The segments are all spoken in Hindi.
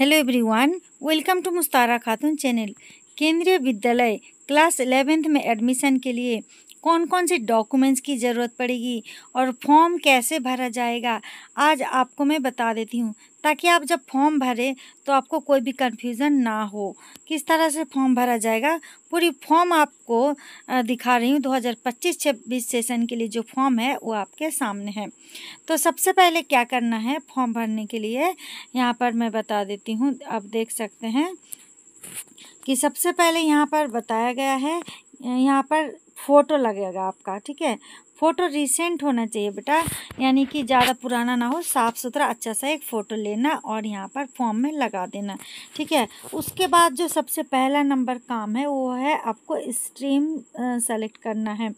Hello everyone, welcome to मुस्तारा Khatoon channel. केंद्रीय विद्यालय क्लास 11th में एडमिशन के लिए कौन कौन से डॉक्यूमेंट्स की ज़रूरत पड़ेगी और फॉर्म कैसे भरा जाएगा आज आपको मैं बता देती हूँ, ताकि आप जब फॉर्म भरें तो आपको कोई भी कन्फ्यूज़न ना हो। किस तरह से फॉर्म भरा जाएगा पूरी फॉर्म आपको दिखा रही हूँ। 2025-26 सेशन के लिए जो फॉर्म है वो आपके सामने है। तो सबसे पहले क्या करना है फॉर्म भरने के लिए, यहाँ पर मैं बता देती हूँ। आप देख सकते हैं कि सबसे पहले यहाँ पर बताया गया है, यहाँ पर फ़ोटो लगेगा आपका, ठीक है। फ़ोटो रिसेंट होना चाहिए बेटा, यानी कि ज़्यादा पुराना ना हो, साफ़ सुथरा अच्छा सा एक फ़ोटो लेना और यहाँ पर फॉर्म में लगा देना, ठीक है। उसके बाद जो सबसे पहला नंबर काम है वो है आपको स्ट्रीम सेलेक्ट करना है,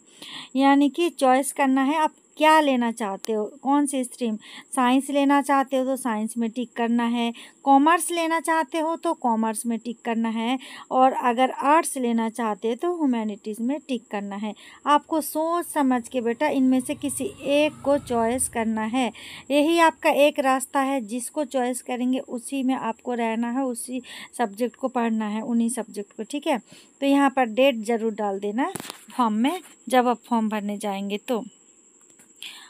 यानी कि चॉइस करना है आप क्या लेना चाहते हो, कौन सी स्ट्रीम। साइंस लेना चाहते हो तो साइंस में टिक करना है, कॉमर्स लेना चाहते हो तो कॉमर्स में टिक करना है, और अगर आर्ट्स लेना चाहते हो तो ह्यूमैनिटीज़ में टिक करना है। आपको सोच समझ के बेटा इनमें से किसी एक को चॉइस करना है। यही आपका एक रास्ता है, जिसको चॉइस करेंगे उसी में आपको रहना है, उसी सब्जेक्ट को पढ़ना है, उन्हीं सब्जेक्ट को, ठीक है। तो यहाँ पर डेट ज़रूर डाल देना फॉर्म में जब आप फॉर्म भरने जाएंगे तो।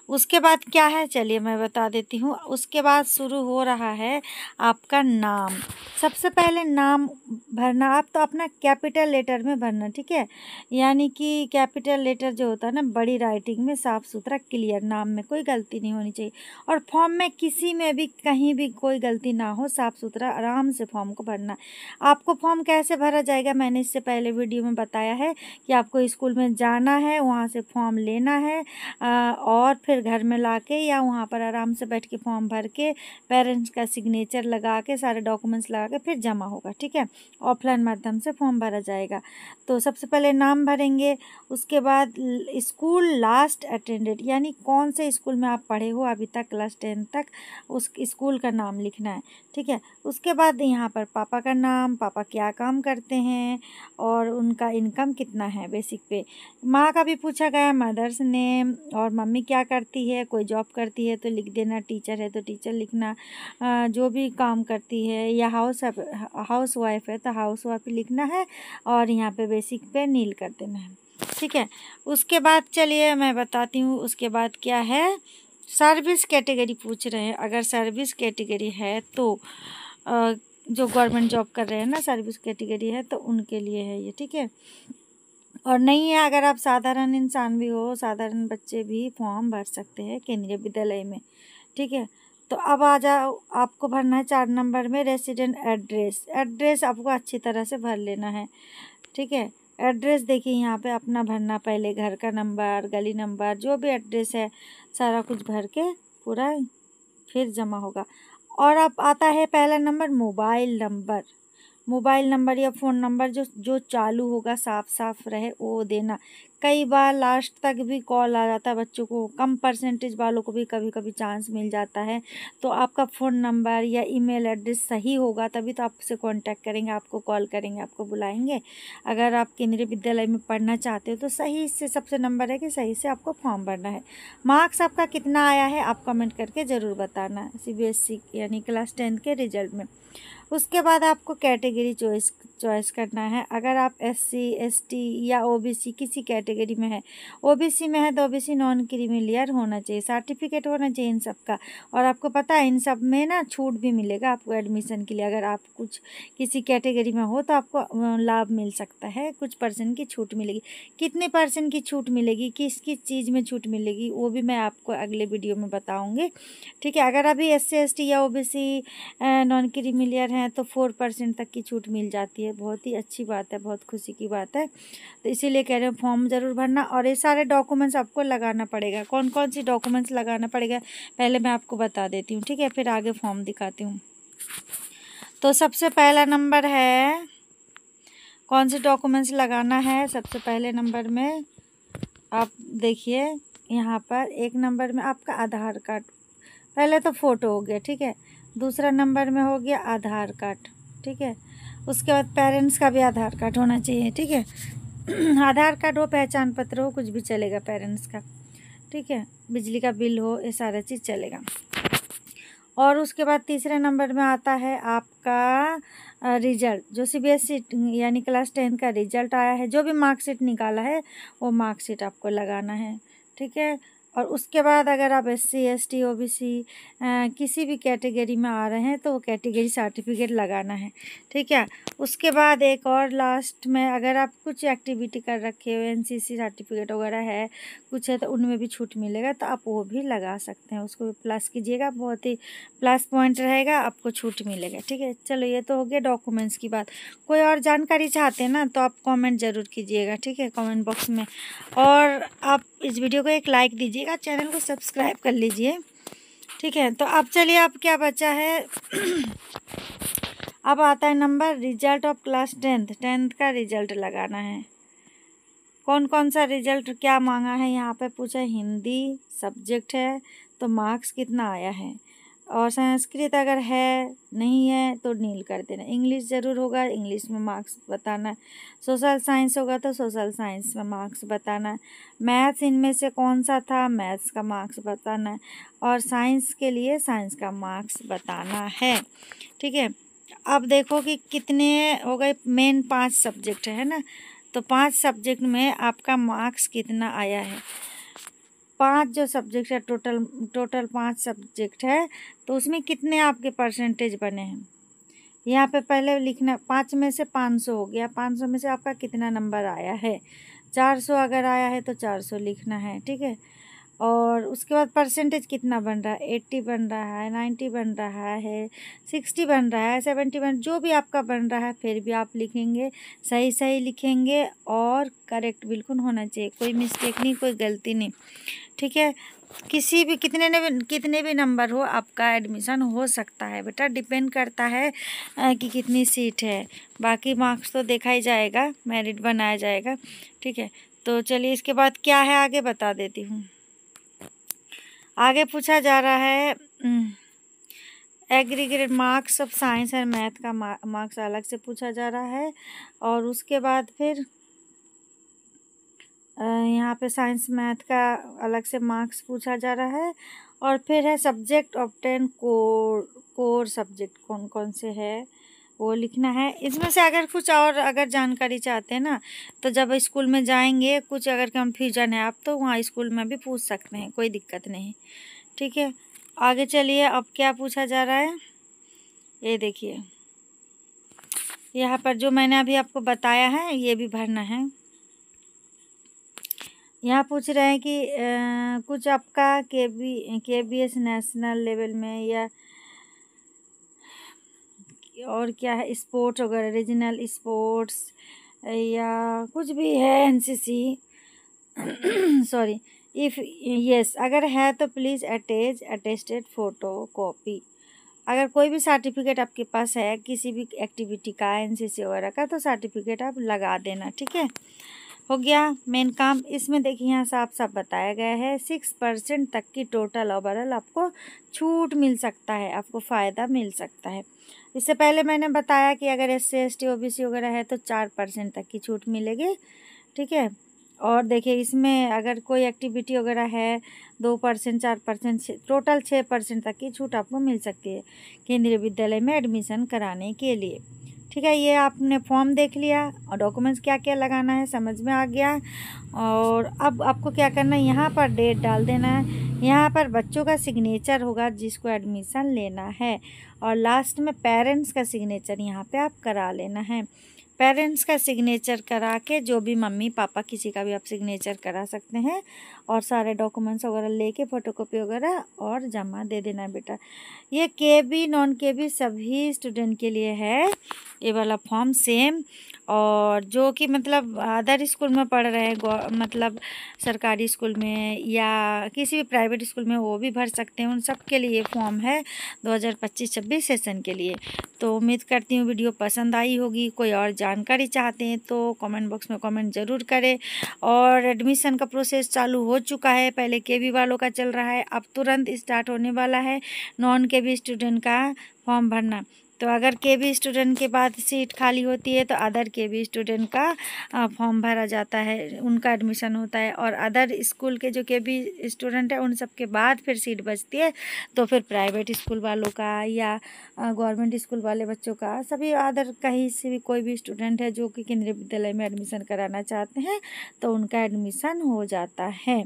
उसके बाद क्या है चलिए मैं बता देती हूँ। उसके बाद शुरू हो रहा है आपका नाम। सबसे पहले नाम भरना आप तो अपना कैपिटल लेटर में भरना, ठीक है। यानी कि कैपिटल लेटर जो होता है ना, बड़ी राइटिंग में साफ़ सुथरा क्लियर, नाम में कोई गलती नहीं होनी चाहिए। और फॉर्म में किसी में भी कहीं भी कोई गलती ना हो, साफ़ सुथरा आराम से फॉर्म को भरना। आपको फॉर्म कैसे भरा जाएगा मैंने इससे पहले वीडियो में बताया है कि आपको स्कूल में जाना है, वहाँ से फॉर्म लेना है और फिर घर में लाके या वहाँ पर आराम से बैठ के फॉर्म भर के पेरेंट्स का सिग्नेचर लगा के सारे डॉक्यूमेंट्स लगा के फिर जमा होगा, ठीक है। ऑफलाइन माध्यम से फॉर्म भरा जाएगा। तो सबसे पहले नाम भरेंगे, उसके बाद स्कूल लास्ट अटेंडेड, यानी कौन से स्कूल में आप पढ़े हो अभी तक क्लास 10 तक, उस स्कूल का नाम लिखना है, ठीक है। उसके बाद यहाँ पर पापा का नाम, पापा क्या काम करते हैं और उनका इनकम कितना है बेसिक पे। माँ का भी पूछा गया, मदर्स नेम, और मम्मी क्या करती है, कोई जॉब करती है तो लिख देना, टीचर है तो टीचर लिखना, जो भी काम करती है, या हाउस वाइफ है तो हाउस वाइफ लिखना है, और यहाँ पे बेसिक पे नील कर देना है, ठीक है। उसके बाद चलिए मैं बताती हूँ। उसके बाद क्या है, सर्विस कैटेगरी पूछ रहे हैं। अगर सर्विस कैटेगरी है तो जो गवर्नमेंट जॉब कर रहे हैं ना, सर्विस कैटेगरी है तो उनके लिए है ये, ठीक है। और नहीं है, अगर आप साधारण इंसान भी हो, साधारण बच्चे भी फॉर्म भर सकते हैं केंद्रीय विद्यालय में, ठीक है। तो अब आ जाओ, आपको भरना है 4 नंबर में रेसिडेंट एड्रेस। एड्रेस आपको अच्छी तरह से भर लेना है, ठीक है। एड्रेस देखिए यहाँ पे अपना भरना, पहले घर का नंबर, गली नंबर, जो भी एड्रेस है सारा कुछ भर के पूरा फिर जमा होगा। और अब आता है पहला number mobile number. Mobile number या फ़ोन नंबर जो चालू होगा, साफ साफ रहे, वो देना। कई बार लास्ट तक भी कॉल आ जाता है बच्चों को, कम परसेंटेज वालों को भी कभी कभी चांस मिल जाता है। तो आपका फ़ोन नंबर या ईमेल एड्रेस सही होगा तभी तो आपसे कांटेक्ट करेंगे, आपको कॉल करेंगे, आपको बुलाएंगे। अगर आप केंद्रीय विद्यालय में पढ़ना चाहते हो तो सही से सबसे नंबर है कि सही से आपको फॉर्म भरना है। मार्क्स आपका कितना आया है आप कमेंट करके ज़रूर बताना, CBSE यानी क्लास 10 के रिजल्ट में। उसके बाद आपको कैटेगरी चॉइस करना है। अगर आप SC ST या OBC किसी कैटेगरी में है, OBC में है तो OBC नॉन क्रीमिलियर होना चाहिए, सर्टिफिकेट होना चाहिए इन सब का। और आपको पता है इन सब में ना छूट भी मिलेगा आपको एडमिशन के लिए। अगर आप कुछ किसी कैटेगरी में हो तो आपको लाभ मिल सकता है, कुछ % की छूट मिलेगी। कितने % की छूट मिलेगी, किस किस चीज़ में छूट मिलेगी, वो भी मैं आपको अगले वीडियो में बताऊँगी, ठीक है। अगर अभी SC ST या OBC नॉन क्रीमिलियर हैं तो 4% तक की छूट मिल जाती है। बहुत ही अच्छी बात है, बहुत खुशी की बात है। तो इसीलिए कह रहे हैं फॉर्म ज़रूर भरना। और ये सारे डॉक्यूमेंट्स आपको लगाना पड़ेगा। कौन कौन सी डॉक्यूमेंट्स लगाना पड़ेगा पहले मैं आपको बता देती हूँ, ठीक है, फिर आगे फॉर्म दिखाती हूँ। तो सबसे पहला नंबर है, कौन से डॉक्यूमेंट्स लगाना है सबसे पहले नंबर में, आप देखिए यहाँ पर 1 नंबर में आपका आधार कार्ड, पहले तो फ़ोटो हो गया, ठीक है। दूसरा नंबर में हो गया आधार कार्ड, ठीक है। उसके बाद पेरेंट्स का भी आधार कार्ड होना चाहिए, ठीक है। आधार कार्ड हो, पहचान पत्र हो, कुछ भी चलेगा पेरेंट्स का, ठीक है। बिजली का बिल हो, ये सारा चीज़ चलेगा। और उसके बाद तीसरे नंबर में आता है आपका रिजल्ट, जो सीबीएसई यानी क्लास 10 का रिजल्ट आया है, जो भी मार्कशीट निकाला है वो मार्कशीट आपको लगाना है, ठीक है। और उसके बाद अगर आप एससी एसटी ओबीसी किसी भी कैटेगरी में आ रहे हैं तो वो कैटेगरी सर्टिफिकेट लगाना है, ठीक है। उसके बाद एक और लास्ट में अगर आप कुछ एक्टिविटी कर रखे हो, एनसीसी सर्टिफिकेट वगैरह है कुछ है, तो उनमें भी छूट मिलेगा, तो आप वो भी लगा सकते हैं, उसको भी प्लस कीजिएगा, बहुत ही प्लस पॉइंट रहेगा, आपको छूट मिलेगा, ठीक है। चलो ये तो हो गया डॉक्यूमेंट्स की बात। कोई और जानकारी चाहते हैं ना तो आप कमेंट ज़रूर कीजिएगा, ठीक है, कमेंट बॉक्स में। और आप इस वीडियो को एक लाइक दीजिएगा, चैनल को सब्सक्राइब कर लीजिए, ठीक है। तो अब चलिए, अब क्या बचा है अब आता है number result of class 10th का रिजल्ट लगाना है। कौन कौन सा रिजल्ट क्या मांगा है यहाँ पे पूछा है। हिंदी सब्जेक्ट है तो मार्क्स कितना आया है, और संस्कृत अगर है नहीं है तो नील कर देना। इंग्लिश ज़रूर होगा, इंग्लिश में मार्क्स बताना है। सोशल साइंस होगा तो सोशल साइंस में मार्क्स बताना है। मैथ्स इनमें से कौन सा था, मैथ्स का मार्क्स बताना है। और साइंस के लिए साइंस का मार्क्स बताना है, ठीक है। अब देखो कि कितने हो गए, मेन 5 सब्जेक्ट है ना, तो 5 सब्जेक्ट में आपका मार्क्स कितना आया है। 5 जो सब्जेक्ट है, टोटल 5 सब्जेक्ट है, तो उसमें कितने आपके परसेंटेज बने हैं यहाँ पे पहले लिखना। 5 में से 500 हो गया, 500 में से आपका कितना नंबर आया है। 400 अगर आया है तो 400 लिखना है, ठीक है। और उसके बाद परसेंटेज कितना बन रहा है, 80 बन रहा है, 90 बन रहा है, 60 बन रहा है, 70 जो भी आपका बन रहा है, फिर भी आप लिखेंगे, सही सही लिखेंगे और करेक्ट बिल्कुल होना चाहिए, कोई मिस्टेक नहीं, कोई गलती नहीं, ठीक है। किसी भी कितने भी नंबर हो आपका एडमिशन हो सकता है बेटा, डिपेंड करता है कि कितनी सीट है। बाकी मार्क्स तो देखा ही जाएगा, मेरिट बनाया जाएगा, ठीक है। तो चलिए इसके बाद क्या है आगे बता देती हूँ। आगे पूछा जा रहा है aggregated marks of science and math का मार्क्स अलग से पूछा जा रहा है। और उसके बाद फिर यहाँ पे साइंस मैथ का अलग से मार्क्स पूछा जा रहा है। और फिर है सब्जेक्ट ऑफ 10 कोर सब्जेक्ट कौन कौन से है वो लिखना है। इसमें से अगर कुछ और अगर जानकारी चाहते हैं ना तो जब स्कूल में जाएंगे, कुछ अगर कंफ्यूजन है आप तो वहाँ स्कूल में भी पूछ सकते हैं, कोई दिक्कत नहीं, ठीक है। आगे चलिए, अब क्या पूछा जा रहा है ये देखिए। यहाँ पर जो मैंने अभी आपको बताया है ये भी भरना है। यहाँ पूछ रहे हैं कि कुछ आपका KBS नेशनल लेवल में या और क्या है, स्पोर्ट्स वगैरह, रीजनल स्पोर्ट्स या कुछ भी है, एनसीसी सॉरी, इफ़ यस अगर है तो please attach attested photo copy. अगर कोई भी सर्टिफिकेट आपके पास है किसी भी एक्टिविटी का, एनसीसी वगैरह का, तो सर्टिफिकेट आप लगा देना, ठीक है। हो गया मेन काम। इसमें देखिए यहाँ साफ साफ बताया गया है 6% तक की टोटल ओवरऑल आपको छूट मिल सकता है, आपको फ़ायदा मिल सकता है। इससे पहले मैंने बताया कि अगर SC ST OBC वगैरह है तो 4% तक की छूट मिलेगी, ठीक है। और देखिए इसमें अगर कोई एक्टिविटी वगैरह है 2%, 4%, टोटल 6% तक की छूट आपको मिल सकती है केंद्रीय विद्यालय में एडमिशन कराने के लिए, ठीक है। ये आपने फॉर्म देख लिया और डॉक्यूमेंट्स क्या क्या लगाना है समझ में आ गया। और अब आपको क्या करना है, यहाँ पर डेट डाल देना है, यहाँ पर बच्चों का सिग्नेचर होगा जिसको एडमिशन लेना है, और लास्ट में पेरेंट्स का सिग्नेचर यहाँ पे आप करा लेना है। पेरेंट्स का सिग्नेचर करा के, जो भी मम्मी पापा किसी का भी आप सिग्नेचर करा सकते हैं, और सारे डॉक्यूमेंट्स वगैरह लेके फ़ोटोकॉपी वगैरह और जमा दे देना बेटा। ये KB नॉन KB सभी स्टूडेंट के लिए है ये वाला फॉर्म सेम। और जो कि मतलब अदर स्कूल में पढ़ रहे हैं, मतलब सरकारी स्कूल में या किसी भी प्राइवेट स्कूल में, वो भी भर सकते हैं, उन सब के लिए फॉर्म है 2025-26 सेशन के लिए। तो उम्मीद करती हूँ वीडियो पसंद आई होगी। कोई और जानकारी चाहते हैं तो कमेंट बॉक्स में कमेंट ज़रूर करें। और एडमिशन का प्रोसेस चालू हो चुका है, पहले KB वालों का चल रहा है, अब तुरंत स्टार्ट होने वाला है नॉन KB स्टूडेंट का फॉर्म भरना। तो अगर केबी स्टूडेंट के बाद सीट खाली होती है तो अदर केबी स्टूडेंट का फॉर्म भरा जाता है, उनका एडमिशन होता है। और अदर स्कूल के जो केबी स्टूडेंट है उन सब के बाद फिर सीट बचती है तो फिर प्राइवेट स्कूल वालों का या गवर्नमेंट स्कूल वाले बच्चों का, सभी अदर कहीं से भी कोई भी स्टूडेंट है जो कि केंद्रीय विद्यालय में एडमिशन कराना चाहते हैं तो उनका एडमिशन हो जाता है।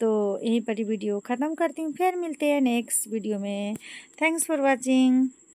तो यहीं पर वीडियो ख़त्म करती हूँ, फिर मिलते हैं नेक्स्ट वीडियो में। Thanks for watching.